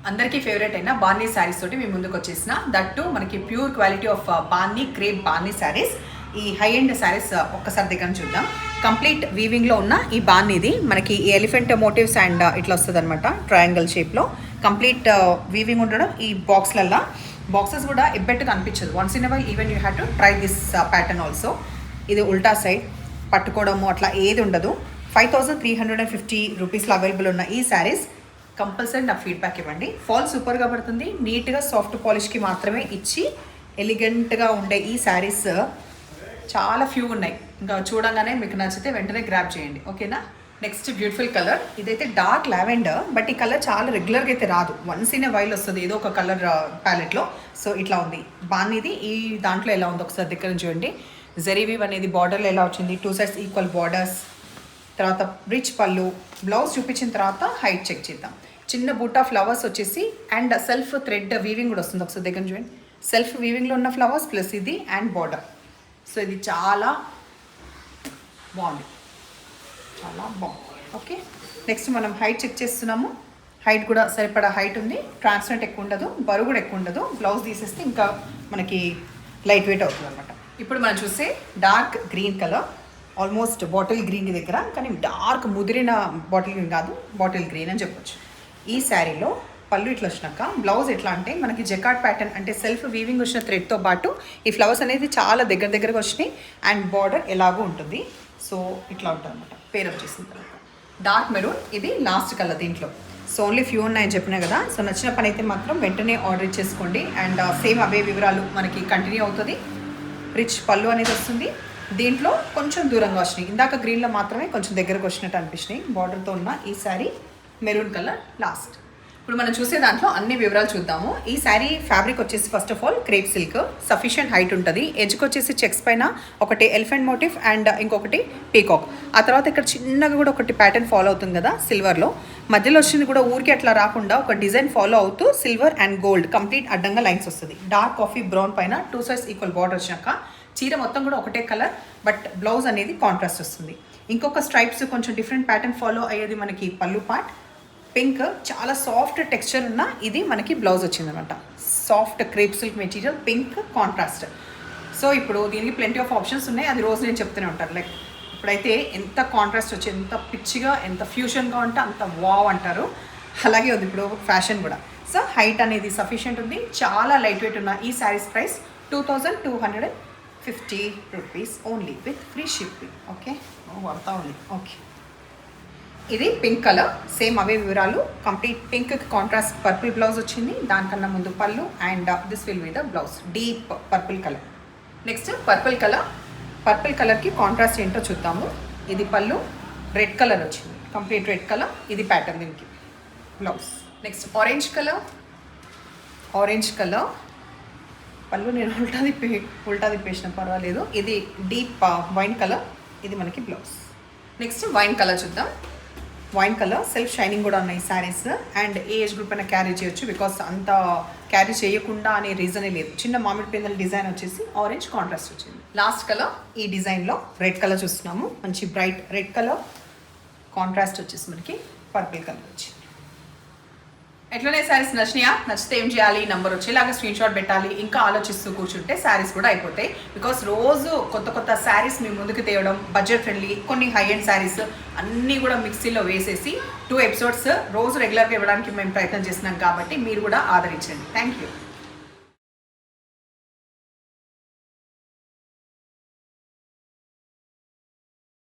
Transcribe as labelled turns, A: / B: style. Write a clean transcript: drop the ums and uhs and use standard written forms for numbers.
A: అందరికీ ఫేవరెట్ అయిన బార్నీ శారీస్ తోటి మేము ముందుకు వచ్చేసిన దట్టు మనకి pure quality of barney crepe barney sarees. ఈ హై ఎండ్ శారీస్ ఒక్కసారి దగ్గర చూద్దాం. కంప్లీట్ వీవింగ్లో ఉన్న ఈ బార్నీది మనకి ఈ ఎలిఫెంట్ మోటివ్స్ అండ్ ఇట్లా వస్తుంది అనమాట, ట్రయాంగిల్ షేప్లో కంప్లీట్ వీవింగ్ ఉండడం. ఈ బాక్సెస్ కూడా ఎబ్బెట్టుగా అనిపించదు. Once in while even you have to try this pattern also. ఇది ఉల్టా సైడ్ పట్టుకోవడము అట్లా ఏది ఉండదు. 5350 రూపీస్లో అవైలబుల్ ఉన్న ఈ శారీస్ కంపల్సరీ నాకు ఫీడ్బ్యాక్ ఇవ్వండి. ఫాల్ సూపర్గా పడుతుంది, నీట్గా సాఫ్ట్ పాలిష్కి మాత్రమే ఇచ్చి ఎలిగెంట్గా ఉండే ఈ శారీస్ చాలా ఫ్యూ ఉన్నాయి. ఇంకా చూడంగానే మీకు నచ్చితే వెంటనే గ్రాబ్ చేయండి, ఓకేనా. నెక్స్ట్ బ్యూటిఫుల్ కలర్, ఇదైతే డార్క్ లావెండర్, బట్ ఈ కలర్ చాలా రెగ్యులర్గా అయితే రాదు, వన్స్ ఇన్ ఎ వైల్ వస్తుంది ఏదో ఒక కలర్ ప్యాలెట్లో. సో ఇట్లా ఉంది బాగుంది. ఈ దాంట్లో ఎలా ఉంది ఒకసారి దగ్గర చూడండి. జరీవీవ్ అనేది బార్డర్లో ఎలా వచ్చింది, 2 sides ఈక్వల్ బార్డర్స్, తర్వాత రిచ్ పళ్ళు. బ్లౌజ్ చూపించిన తర్వాత హైట్ చెక్ చేద్దాం. చిన్న బూటా ఫ్లవర్స్ వచ్చేసి అండ్ సెల్ఫ్ థ్రెడ్ వీవింగ్ కూడా వస్తుంది. ఒకసారి దగ్గర చూడండి, సెల్ఫ్ వీవింగ్లో ఉన్న ఫ్లవర్స్ ప్లస్ ఇది అండ్ బార్డర్. సో ఇది చాలా బాగుంది, చాలా బాగుంది. ఓకే, నెక్స్ట్ మనం హైట్ చెక్ చేస్తున్నాము. హైట్ కూడా సరిపడా హైట్ ఉంది, ట్రాన్స్పరెంట్ ఎక్కువ ఉండదు, బరువు కూడా ఎక్కువ ఉండదు. బ్లౌజ్ తీసేస్తే ఇంకా మనకి లైట్ వెయిట్ అవుతుంది అనమాట. ఇప్పుడు మనం చూసే dark green colour, almost bottle green దగ్గర, కానీ డార్క్ ముదిరిన బాటిల్ గ్రీన్ కాదు, బాటిల్ గ్రీన్ అని చెప్పొచ్చు. ఈ శారీలో పళ్ళు ఇట్లా వచ్చినాక బ్లౌజ్ ఎట్లా అంటే మనకి జకార్డ్ ప్యాటర్న్ అంటే సెల్ఫ్ వీవింగ్ వచ్చిన థ్రెడ్తో పాటు ఈ ఫ్లవర్స్ అనేది చాలా దగ్గరగా వచ్చినాయి అండ్ బార్డర్ ఎలాగో ఉంటుంది. సో ఇట్లా ఉంటుంది అనమాట. పేరప్ చేసిన తర్వాత డార్క్ మెరూన్, ఇది లాస్ట్ కలర్ దీంట్లో. సో ఓన్లీ ఫ్యూ ఉన్నాయని చెప్పినా కదా. సో నచ్చిన పని అయితే మాత్రం వెంటనే ఆర్డర్ ఇచ్చేసుకోండి. అండ్ సేమ్ అవే వివరాలు మనకి కంటిన్యూ అవుతుంది. రిచ్ పళ్ళు అనేది వస్తుంది. దీంట్లో కొంచెం దూరంగా వచ్చినాయి, ఇందాక గ్రీన్లో మాత్రమే కొంచెం దగ్గరకు వచ్చినట్టు అనిపించినాయి. బార్డర్తో ఉన్న ఈ శారీ మెరూన్ కలర్ లాస్ట్. ఇప్పుడు మనం చూసే దాంట్లో అన్ని వివరాలు చూద్దాము. ఈ శారీ ఫ్యాబ్రిక్ వచ్చేసి first of all crepe silk, sufficient height ఉంటుంది. ఎడ్జ్కి వచ్చేసి చెక్స్ పైన ఒకటి ఎలిఫెంట్ మోటివ్ అండ్ ఇంకొకటి పీకాక్. ఆ తర్వాత ఇక్కడ చిన్నగా కూడా ఒకటి ప్యాటర్న్ ఫాలో అవుతుంది కదా సిల్వర్లో. మధ్యలో వచ్చింది కూడా ఊరికి అట్లా రాకుండా ఒక డిజైన్ ఫాలో అవుతూ సిల్వర్ అండ్ గోల్డ్ కంప్లీట్ అడ్డంగా లైన్స్ వస్తుంది. డార్క్ కాఫీ బ్రౌన్ పైన 2 sides ఈక్వల్ బార్డర్ వచ్చినాక చీర మొత్తం కూడా ఒకటే కలర్, బట్ బ్లౌజ్ అనేది కాంట్రాస్ట్ వస్తుంది. ఇంకొక స్ట్రైప్స్ కొంచెం డిఫరెంట్ ప్యాటర్న్ ఫాలో అయ్యేది మనకి పళ్ళు పార్ట్. పింక్ చాలా సాఫ్ట్ టెక్స్చర్ ఉన్న ఇది మనకి బ్లౌజ్ వచ్చిందనమాట. Soft crepe silk material, pink contrast. So ఇప్పుడు దీనికి ప్లెంటీ ఆఫ్ ఆప్షన్స్ ఉన్నాయి, అది రోజు నేను చెప్తూనే ఉంటాను. లైక్ ఇప్పుడైతే ఎంత కాంట్రాస్ట్ వచ్చి ఎంత పిచ్చిగా ఎంత ఫ్యూషన్గా ఉంటే అంత వావ్ అంటారు, అలాగే ఉంది ఇప్పుడు ఫ్యాషన్ కూడా. సో హైట్ అనేది సఫిషియంట్ ఉంది, చాలా లైట్ వెయిట్ ఉన్న ఈ saris price 2250 rupees only with free shipping. Okay, పడతా ఉంది. ఓకే, ఇది పింక్ కలర్, సేమ్ అవే వివరాలు. Complete pink contrast purple blouse వచ్చింది, దానికన్నా ముందు పళ్ళు and this will be the blouse deep purple colour. Next purple కలర్కి కాంట్రాస్ట్ ఏంటో చూద్దాము. ఇది పళ్ళు రెడ్ కలర్ వచ్చింది, కంప్లీట్ రెడ్ కలర్. ఇది ప్యాటర్న్ దీనికి బ్లౌజ్. నెక్స్ట్ ఆరెంజ్ కలర్ పళ్ళు నేను ఉల్టా తిప్పేసిన పర్వాలేదు. ఇది డీప్ వైన్ కలర్, ఇది మనకి బ్లౌజ్. నెక్స్ట్ వైన్ కలర్ చూద్దాం. వైన్ కలర్ సెల్ఫ్ షైనింగ్ కూడా ఉన్నాయి saris and A age group అయినా క్యారీ చేయొచ్చు, బికాస్ అంత క్యారీ చేయకుండా అనే రీజనే లేదు. చిన్న మామిడి పిందెల డిజైన్ వచ్చేసి ఆరెంజ్ కాంట్రాస్ట్ వచ్చింది. లాస్ట్ కలర్ ఈ డిజైన్లో రెడ్ కలర్ చూస్తున్నాము, మంచి బ్రైట్ రెడ్ కలర్ కాంట్రాస్ట్ వచ్చేసి మనకి పర్పుల్ కలర్ వచ్చింది. ఎట్లనే శారీస్ నచ్చినాయా? నచ్చితే ఏం చేయాలి, నెంబర్ వచ్చేలాగా స్క్రీన్ షాట్ పెట్టాలి. ఇంకా ఆలోచిస్తూ కూర్చుంటే శారీస్ కూడా అయిపోతాయి. బికాస్ రోజు కొత్త శారీస్ మీ ముందుకు తేవడం, బడ్జెట్ ఫ్రెండ్లీ కొన్ని హై ఎండ్ శారీస్ అన్నీ కూడా మిక్సీలో వేసేసి 2 episodes రోజు రెగ్యులర్గా ఇవ్వడానికి మేము ప్రయత్నం చేస్తున్నాం. కాబట్టి మీరు కూడా ఆదరించండి. Thank you.